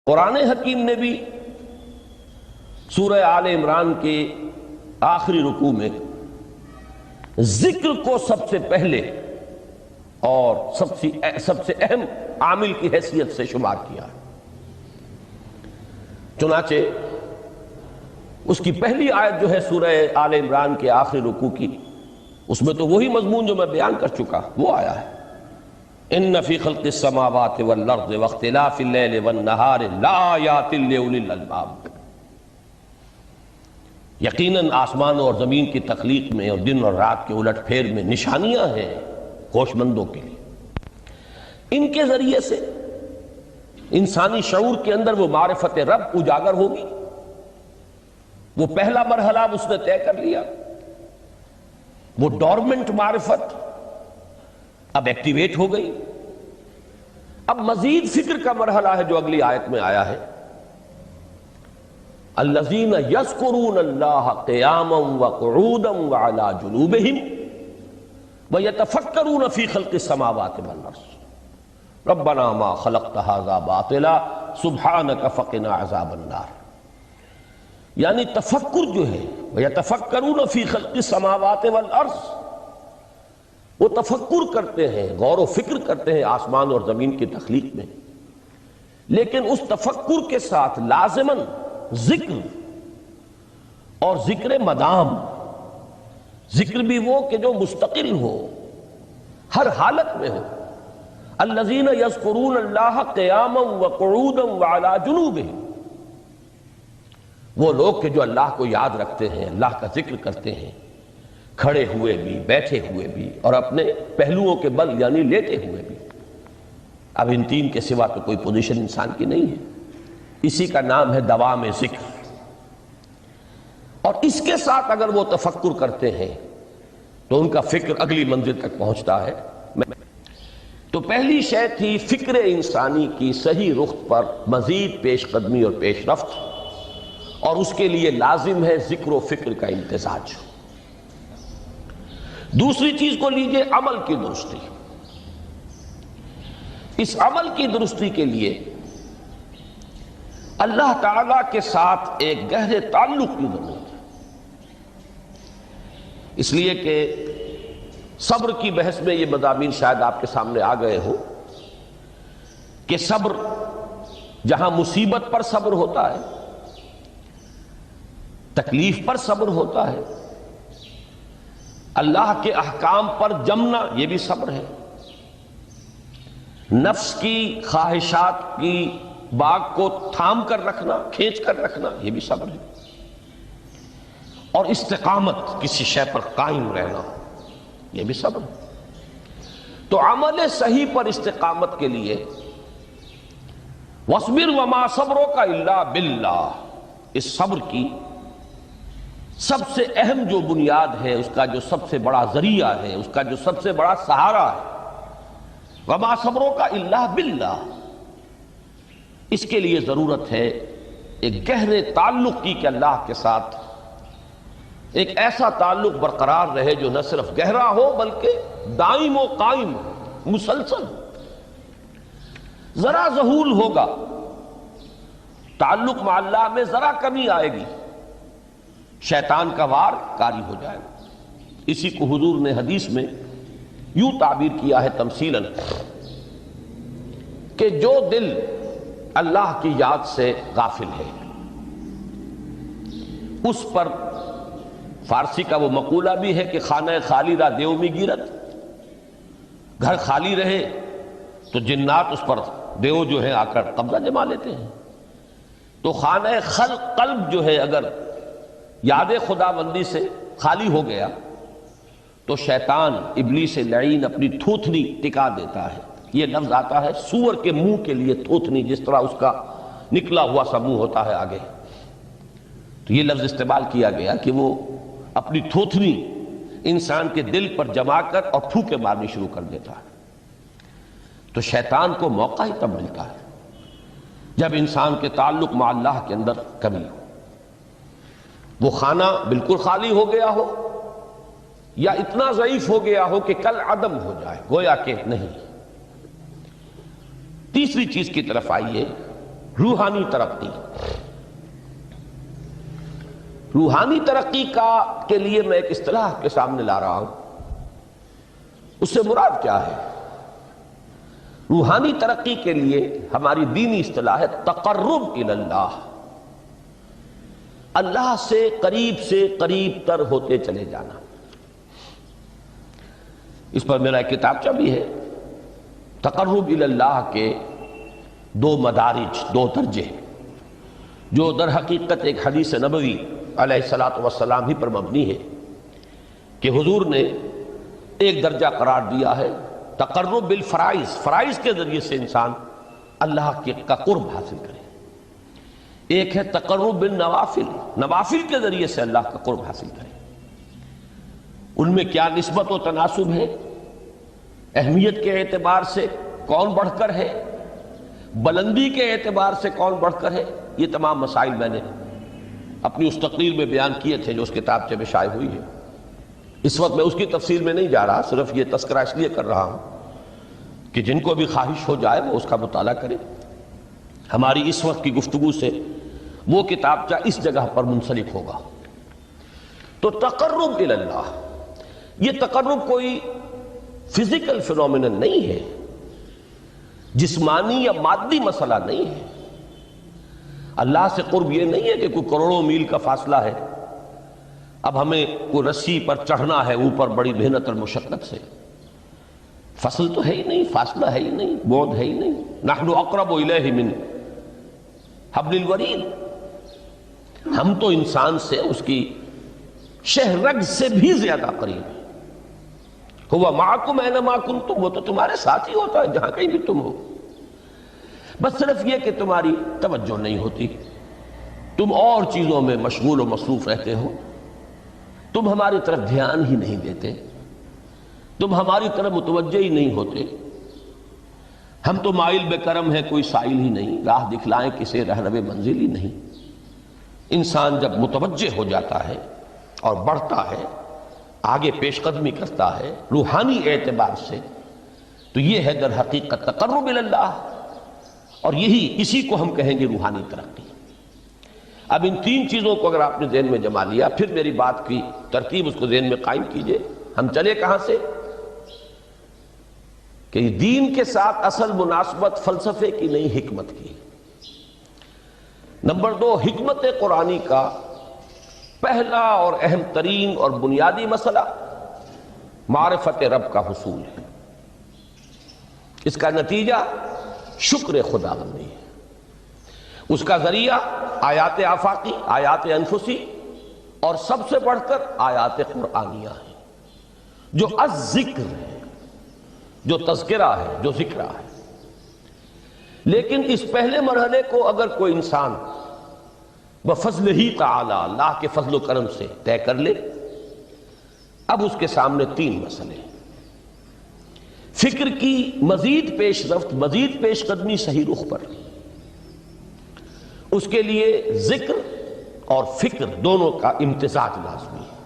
قرآن حکیم نے بھی سورہ آل عمران کے آخری رکوع میں ذکر کو سب سے پہلے اور سب سے اہم عامل کی حیثیت سے شمار کیا. چنانچہ اس کی پہلی آیت جو ہے سورہ آل عمران کے آخری رکوع کی، اس میں تو وہی مضمون جو میں بیان کر چکا وہ آیا ہے. ان فی خلق السماوات والارض واختلاف اللیل والنہار لآیات لأولی الالباب. یقیناً آسمان اور زمین کی تخلیق میں اور دن اور رات کے الٹ پھیر میں نشانیاں ہیں ہوش مندوں کے لیے. ان کے ذریعے سے انسانی شعور کے اندر وہ معرفت رب اجاگر ہوگی. وہ پہلا مرحلہ اس نے طے کر لیا، وہ ڈورمنٹ معرفت اب ایکٹیویٹ ہو گئی. اب مزید فکر کا مرحلہ ہے جو اگلی آیت میں آیا ہے، الذین یذکرون اللہ قیاما وقعودا وعلی جنوبہم ویتفکرون فی خلق السماوات والارض ربنا ما خلقت ھذا باطلا سبحانک فقنا عذاب النار. یعنی تفکر جو ہے ویتفکرون فی خلق السماوات والارض، وہ تفکر کرتے ہیں، غور و فکر کرتے ہیں آسمان اور زمین کی تخلیق میں، لیکن اس تفکر کے ساتھ لازماً ذکر اور ذکر مدام. ذکر بھی وہ کہ جو مستقل ہو، ہر حالت میں ہو. الذین یذکرون اللہ قیاما وقعودا وعلی جنوبہم، وہ لوگ کہ جو اللہ کو یاد رکھتے ہیں، اللہ کا ذکر کرتے ہیں کھڑے ہوئے بھی، بیٹھے ہوئے بھی، اور اپنے پہلوؤں کے بل یعنی لیٹے ہوئے بھی. اب ان تین کے سوا تو کوئی پوزیشن انسان کی نہیں ہے. اسی کا نام ہے دوام ذکر. اور اس کے ساتھ اگر وہ تفکر کرتے ہیں تو ان کا فکر اگلی منزل تک پہنچتا ہے. تو پہلی شے تھی فکر انسانی کی صحیح رخ پر مزید پیش قدمی اور پیش رفت، اور اس کے لیے لازم ہے ذکر و فکر کا امتزاج. دوسری چیز کو لیجئے عمل کی درستی. اس عمل کی درستی کے لیے اللہ تعالیٰ کے ساتھ ایک گہرے تعلق کی ضرورت ہے. اس لیے کہ صبر کی بحث میں یہ مضامین شاید آپ کے سامنے آ گئے ہوں کہ صبر، جہاں مصیبت پر صبر ہوتا ہے، تکلیف پر صبر ہوتا ہے، اللہ کے احکام پر جمنا یہ بھی صبر ہے، نفس کی خواہشات کی باغ کو تھام کر رکھنا، کھینچ کر رکھنا یہ بھی صبر ہے، اور استقامت کسی شے پر قائم رہنا یہ بھی صبر ہے. تو عمل صحیح پر استقامت کے لیے وَاصْبِرْ وَمَا صَبْرُكَ إِلَّا بِاللَّهِ، اس صبر کی سب سے اہم جو بنیاد ہے، اس کا جو سب سے بڑا ذریعہ ہے، اس کا جو سب سے بڑا سہارا ہے، وَمَا صَبْرُكَ إِلَّا بِاللَّهِ. اس کے لیے ضرورت ہے ایک گہرے تعلق کی کہ اللہ کے ساتھ ایک ایسا تعلق برقرار رہے جو نہ صرف گہرا ہو بلکہ دائم و قائم، مسلسل. ذرا ظہول ہوگا، تعلق مع اللہ میں ذرا کمی آئے گی، شیطان کا وار کاری ہو جائے گا. اسی کو حضور نے حدیث میں یوں تعبیر کیا ہے تمثیلاً کہ جو دل اللہ کی یاد سے غافل ہے اس پر، فارسی کا وہ مقولہ بھی ہے کہ خانہ خالی را دیو می گیرت، گھر خالی رہے تو جنات اس پر دیو جو ہے آ کر قبضہ جما لیتے ہیں. تو خانہ قلب جو ہے اگر یاد خدا بندی سے خالی ہو گیا تو شیطان ابلیس لعین اپنی تھوتنی ٹکا دیتا ہے. یہ لفظ آتا ہے سور کے منہ کے لیے تھوتنی، جس طرح اس کا نکلا ہوا سا منہ ہوتا ہے آگے، تو یہ لفظ استعمال کیا گیا کہ وہ اپنی تھوتنی انسان کے دل پر جما کر اور پھوکے مارنی شروع کر دیتا ہے. تو شیطان کو موقع ہی تب ملتا ہے جب انسان کے تعلق مع اللہ کے اندر کمی ہو. وہ خانہ بالکل خالی ہو گیا ہو یا اتنا ضعیف ہو گیا ہو کہ کل عدم ہو جائے، گویا کہ نہیں. تیسری چیز کی طرف آئیے روحانی ترقی، روحانی ترقی کے لیے میں ایک اصطلاح کے سامنے لا رہا ہوں. اس سے مراد کیا ہے؟ روحانی ترقی کے لیے ہماری دینی اصطلاح ہے تقرب الی اللہ، اللہ سے قریب تر ہوتے چلے جانا. اس پر میرا ایک کتابچہ بھی ہے. تقرب الی اللہ کے دو مدارج، دو درجے، جو در حقیقت ایک حدیث نبوی علیہ الصلوۃ والسلام ہی پر مبنی ہے کہ حضور نے ایک درجہ قرار دیا ہے تقرب بالفرائض، فرائض کے ذریعے سے انسان اللہ کا قرب حاصل کرے. ایک ہے تقرب بالنوافل، نوافل کے ذریعے سے اللہ کا قرب حاصل کرے. ان میں کیا نسبت و تناسب ہے؟ اہمیت کے اعتبار سے کون بڑھ کر ہے؟ بلندی کے اعتبار سے کون بڑھ کر ہے؟ یہ تمام مسائل میں نے اپنی اس تقریر میں بیان کیے تھے جو اس کتابچے میں شائع ہوئی ہے. اس وقت میں اس کی تفصیل میں نہیں جا رہا، صرف یہ تذکرہ اس لیے کر رہا ہوں کہ جن کو بھی خواہش ہو جائے وہ اس کا مطالعہ کرے. ہماری اس وقت کی گفتگو سے وہ کتابچہ اس جگہ پر منسلک ہوگا. تو تقرب الی اللہ، یہ تقرب کوئی فزیکل فینومینن نہیں ہے، جسمانی یا مادی مسئلہ نہیں ہے. اللہ سے قرب یہ نہیں ہے کہ کوئی کروڑوں میل کا فاصلہ ہے، اب ہمیں کوئی رسی پر چڑھنا ہے اوپر بڑی محنت اور مشقت سے. فصل تو ہے ہی نہیں، فاصلہ ہے ہی نہیں، بعد ہے ہی نہیں. نحن اقرب الیہ من حبل الورید، ہم تو انسان سے اس کی شہرگ سے بھی زیادہ قریب ہیں. ہوا معکم اینما کنتم، وہ تو تمہارے ساتھ ہی ہوتا ہے جہاں کہیں بھی تم ہو. بس صرف یہ کہ تمہاری توجہ نہیں ہوتی، تم اور چیزوں میں مشغول و مصروف رہتے ہو، تم ہماری طرف دھیان ہی نہیں دیتے، تم ہماری طرف متوجہ ہی نہیں ہوتے. ہم تو مائل بے کرم ہے، کوئی سائل ہی نہیں، راہ دکھلائیں کسے رہنو منزل ہی نہیں. انسان جب متوجہ ہو جاتا ہے اور بڑھتا ہے، آگے پیش قدمی کرتا ہے روحانی اعتبار سے، تو یہ ہے در حقیقت تقرب الی اللہ، اور اسی کو ہم کہیں گے روحانی ترقی. اب ان تین چیزوں کو اگر آپ نے ذہن میں جما لیا، پھر میری بات کی ترتیب اس کو ذہن میں قائم کیجئے. ہم چلے کہاں سے؟ کہ دین کے ساتھ اصل مناسبت فلسفے کی نہیں، حکمت کی. نمبر 2، حکمت قرآنی کا پہلا اور اہم ترین اور بنیادی مسئلہ معرفت رب کا حصول ہے. اس کا نتیجہ شکر خدا بندی ہے. اس کا ذریعہ آیات آفاقی، آیات انفسی، اور سب سے بڑھ کر آیات قرآنیہ ہیں جو الذکر ہے، جو تذکرہ ہے، جو ذکرہ ہے. لیکن اس پہلے مرحلے کو اگر کوئی انسان بفضل ہی تعالی، اللہ کے فضل و کرم سے طے کر لے، اب اس کے سامنے تین مسئلے: فکر کی مزید پیش رفت، مزید پیش قدمی صحیح رخ پر. اس کے لیے ذکر اور فکر دونوں کا امتزاج لازمی ہے.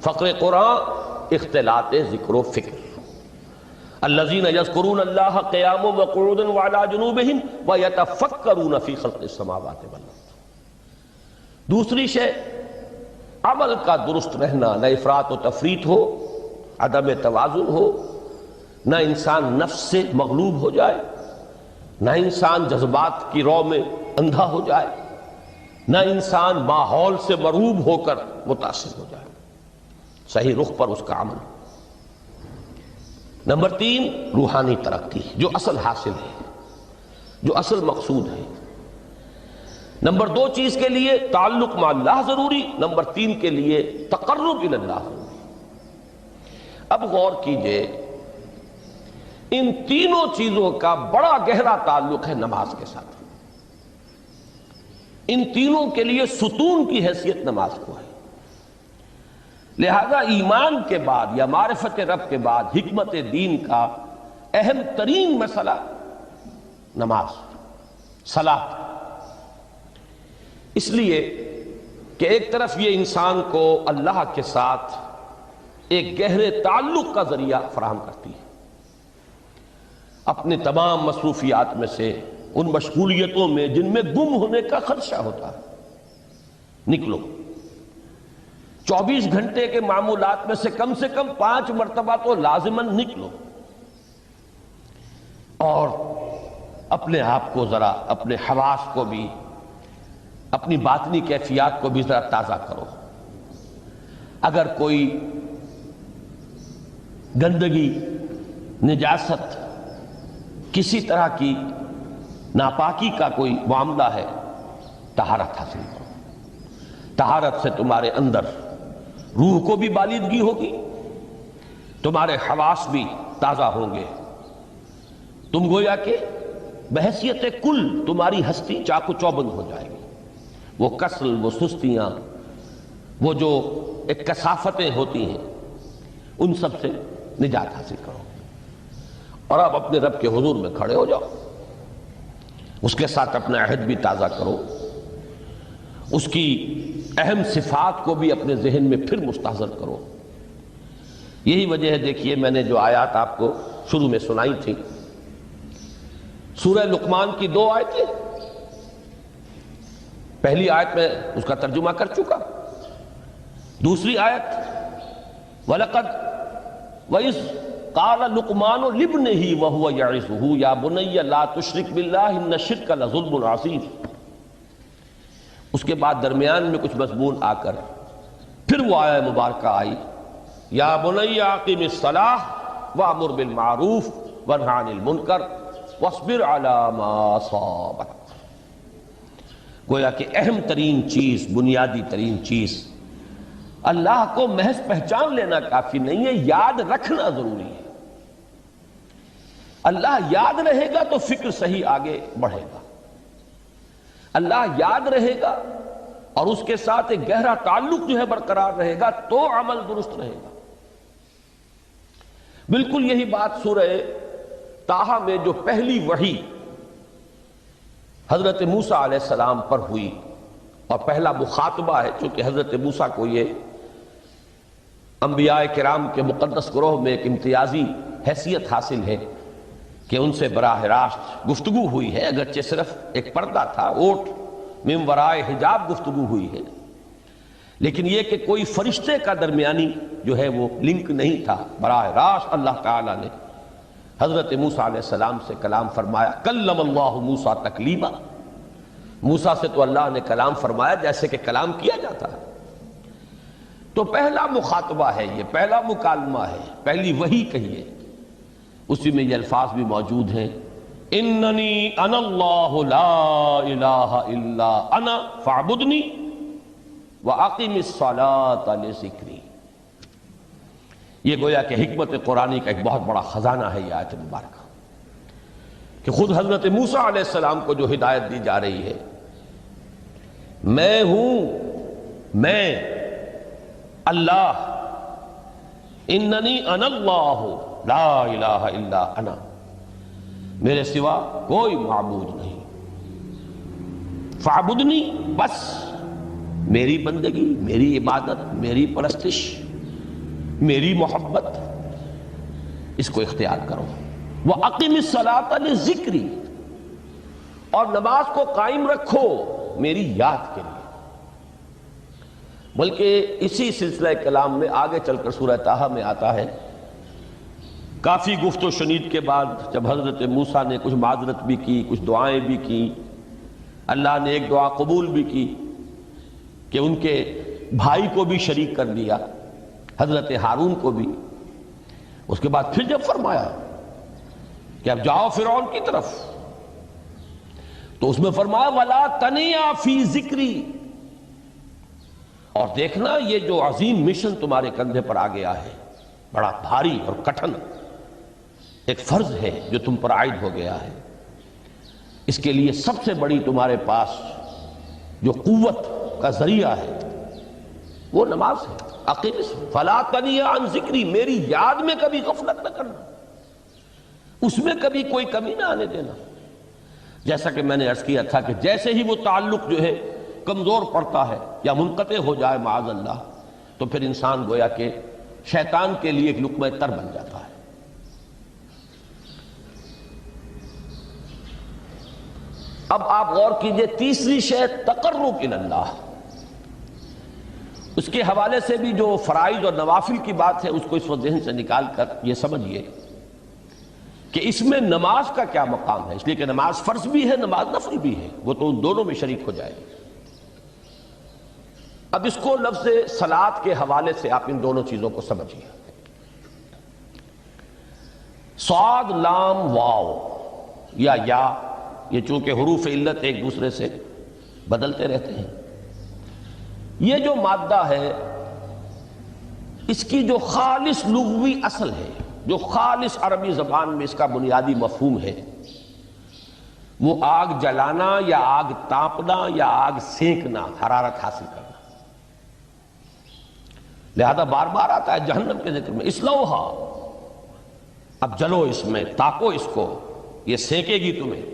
فقر قرآن اختلاط ذکر و فکر. الذین یذکرون اللہ قیاما وقعودا وعلی جنوبہم ویتفکرون فی خلق السماوات والارض. دوسری شے عمل کا درست رہنا، نہ افراط و تفریط ہو، عدم توازن ہو، نہ انسان نفس سے مغلوب ہو جائے، نہ انسان جذبات کی رو میں اندھا ہو جائے، نہ انسان ماحول سے مرعوب ہو کر متاثر ہو جائے. صحیح رخ پر اس کا عمل. نمبر 3، روحانی ترقی، جو اصل حاصل ہے، جو اصل مقصود ہے. نمبر 2 چیز کے لیے تعلق مع اللہ ضروری، نمبر 3 کے لیے تقرب الی اللہ ضروری. اب غور کیجئے، ان تینوں چیزوں کا بڑا گہرا تعلق ہے نماز کے ساتھ. ان تینوں کے لیے ستون کی حیثیت نماز کو ہے. لہذا ایمان کے بعد یا معرفت رب کے بعد حکمت دین کا اہم ترین مسئلہ نماز، صلاۃ. اس لیے کہ ایک طرف یہ انسان کو اللہ کے ساتھ ایک گہرے تعلق کا ذریعہ فراہم کرتی ہے. اپنے تمام مصروفیات میں سے ان مشغولیتوں میں جن میں گم ہونے کا خدشہ ہوتا ہے، نکلو۔ 24 گھنٹے کے معمولات میں سے کم 5 مرتبہ تو لازماً نکلو، اور اپنے آپ کو ذرا، اپنے حواس کو بھی، اپنی باطنی کیفیات کو بھی ذرا تازہ کرو۔ اگر کوئی گندگی، نجاست، کسی طرح کی ناپاکی کا کوئی معاملہ ہے، طہارت حاصل کرو۔ طہارت سے تمہارے اندر روح کو بھی بالیدگی ہوگی، تمہارے حواس بھی تازہ ہوں گے، تم گویا کہ بحیثیت کل تمہاری ہستی چاق و چوبند ہو جائے گی۔ وہ کسل، وہ سستیاں، وہ جو ایک کثافتیں ہوتی ہیں، ان سب سے نجات حاصل کرو، اور اب اپنے رب کے حضور میں کھڑے ہو جاؤ، اس کے ساتھ اپنا عہد بھی تازہ کرو، اس کی اہم صفات کو بھی اپنے ذہن میں پھر مستحضر کرو۔ یہی وجہ ہے، دیکھیے میں نے جو آیات آپ کو شروع میں سنائی تھی، سورہ لقمان کی 2 آیتیں، پہلی آیت میں اس کا ترجمہ کر چکا، دوسری آیت وَلَقَدْ وَإِذْ قَالَ لُقْمَانُ لِابْنِهِ وَهُوَ يَعِظُهُ يَا بُنَيَّ لَا تُشْرِكْ بِاللَّهِ إِنَّ الشِّرْكَ لَظُلْمٌ عَظِيمٌ۔ اس کے بعد درمیان میں کچھ مضمون آ کر پھر وہ آیہ مبارکہ آئی، یا بنی اقم الصلاۃ وامر بالمعروف وانہ عن المنکر واصبر علی ما اصابک۔ گویا کہ اہم ترین چیز، بنیادی ترین چیز، اللہ کو محض پہچان لینا کافی نہیں ہے، یاد رکھنا ضروری ہے۔ اللہ یاد رہے گا تو فکر صحیح آگے بڑھے گا، اللہ یاد رہے گا اور اس کے ساتھ ایک گہرا تعلق جو ہے برقرار رہے گا تو عمل درست رہے گا۔ بالکل یہی بات سورہ طٰہٰ میں جو پہلی وحی حضرت موسیٰ علیہ السلام پر ہوئی، اور پہلا مخاطبہ ہے، چونکہ حضرت موسیٰ کو یہ انبیاء کرام کے مقدس گروہ میں ایک امتیازی حیثیت حاصل ہے کہ ان سے براہ راست گفتگو ہوئی ہے، اگرچہ صرف ایک پردہ تھا، اوٹ من ورائے حجاب گفتگو ہوئی ہے، لیکن یہ کہ کوئی فرشتے کا درمیانی جو ہے وہ لنک نہیں تھا، براہ راست اللہ تعالیٰ نے حضرت موسیٰ علیہ السلام سے کلام فرمایا۔ کلم اللہ موسیٰ تکلیما، موسیٰ سے تو اللہ نے کلام فرمایا جیسے کہ کلام کیا جاتا ہے۔ تو پہلا مخاطبہ ہے، یہ پہلا مکالمہ ہے، پہلی وحی کہیے، اسی میں یہ الفاظ بھی موجود ہیں، اننی انا اللہ لا الہ الا انا فاعبدنی واقم الصلاۃ لذکری۔ یہ گویا کہ حکمت قرآنی کا ایک بہت بڑا خزانہ ہے یہ آیت مبارکہ، کہ خود حضرت موسیٰ علیہ السلام کو جو ہدایت دی جا رہی ہے، میں ہوں، میں اللہ، اننی انا اللہ لا الہ الا انا، میرے سوا کوئی معبود نہیں، فاعبدنی، بس میری بندگی، میری عبادت، میری پرستش، میری محبت، اس کو اختیار کرو۔ وَأَقِمِ الصَّلَاةَ لِذِكْرِي، اور نماز کو قائم رکھو میری یاد کے لیے۔ بلکہ اسی سلسلہ کلام میں آگے چل کر سورہ طٰہٰ میں آتا ہے، کافی گفت و شنید کے بعد جب حضرت موسیٰ نے کچھ معذرت بھی کی، کچھ دعائیں بھی کی، اللہ نے ایک دعا قبول بھی کی کہ ان کے بھائی کو بھی شریک کر دیا، حضرت ہارون کو بھی۔ اس کے بعد پھر جب فرمایا کہ اب جاؤ فرعون کی طرف، تو اس میں فرمایا وَلَا تَنِيَا فِي ذِكْرِي، اور دیکھنا یہ جو عظیم مشن تمہارے کندھے پر آ گیا ہے، بڑا بھاری اور کٹھن ایک فرض ہے جو تم پر عائد ہو گیا ہے، اس کے لیے سب سے بڑی تمہارے پاس جو قوت کا ذریعہ ہے وہ نماز ہے۔ اقیم فلا تنیا عن ذکری، میری یاد میں کبھی غفلت نہ کرنا، اس میں کبھی کوئی کمی نہ آنے دینا۔ جیسا کہ میں نے عرض کیا تھا کہ جیسے ہی وہ تعلق جو ہے کمزور پڑتا ہے یا منقطع ہو جائے معاذ اللہ، تو پھر انسان گویا کہ شیطان کے لیے ایک لقمہ تر بن جاتا ہے۔ اب آپ غور کیجئے تیسری شے تقرب اللہ، اس کے حوالے سے بھی جو فرائض اور نوافل کی بات ہے اس کو اس وقت ذہن سے نکال کر یہ سمجھیے کہ اس میں نماز کا کیا مقام ہے، اس لیے کہ نماز فرض بھی ہے، نماز نفل بھی ہے، وہ تو ان دونوں میں شریک ہو جائے گی۔ اب اس کو لفظ صلاۃ کے حوالے سے آپ ان دونوں چیزوں کو سمجھیے۔ صاد لام واو یا یہ چونکہ حروف علت ایک دوسرے سے بدلتے رہتے ہیں، یہ جو مادہ ہے اس کی جو خالص لغوی اصل ہے، جو خالص عربی زبان میں اس کا بنیادی مفہوم ہے، وہ آگ جلانا یا آگ تاپنا یا آگ سینکنا، حرارت حاصل کرنا۔ لہذا بار بار آتا ہے جہنم کے ذکر میں اسلوہا، اب جلو اس میں، تاپو اس کو، یہ سینکے گی تمہیں۔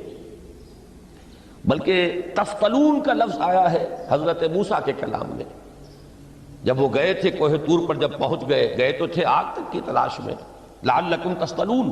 بلکہ تفتلون کا لفظ آیا ہے حضرت موسیٰ کے کلام میں، جب وہ گئے تھے کوہ طور پر، جب پہنچ گئے تو تھے آگ تک کی تلاش میں، لعلکم تفتلون،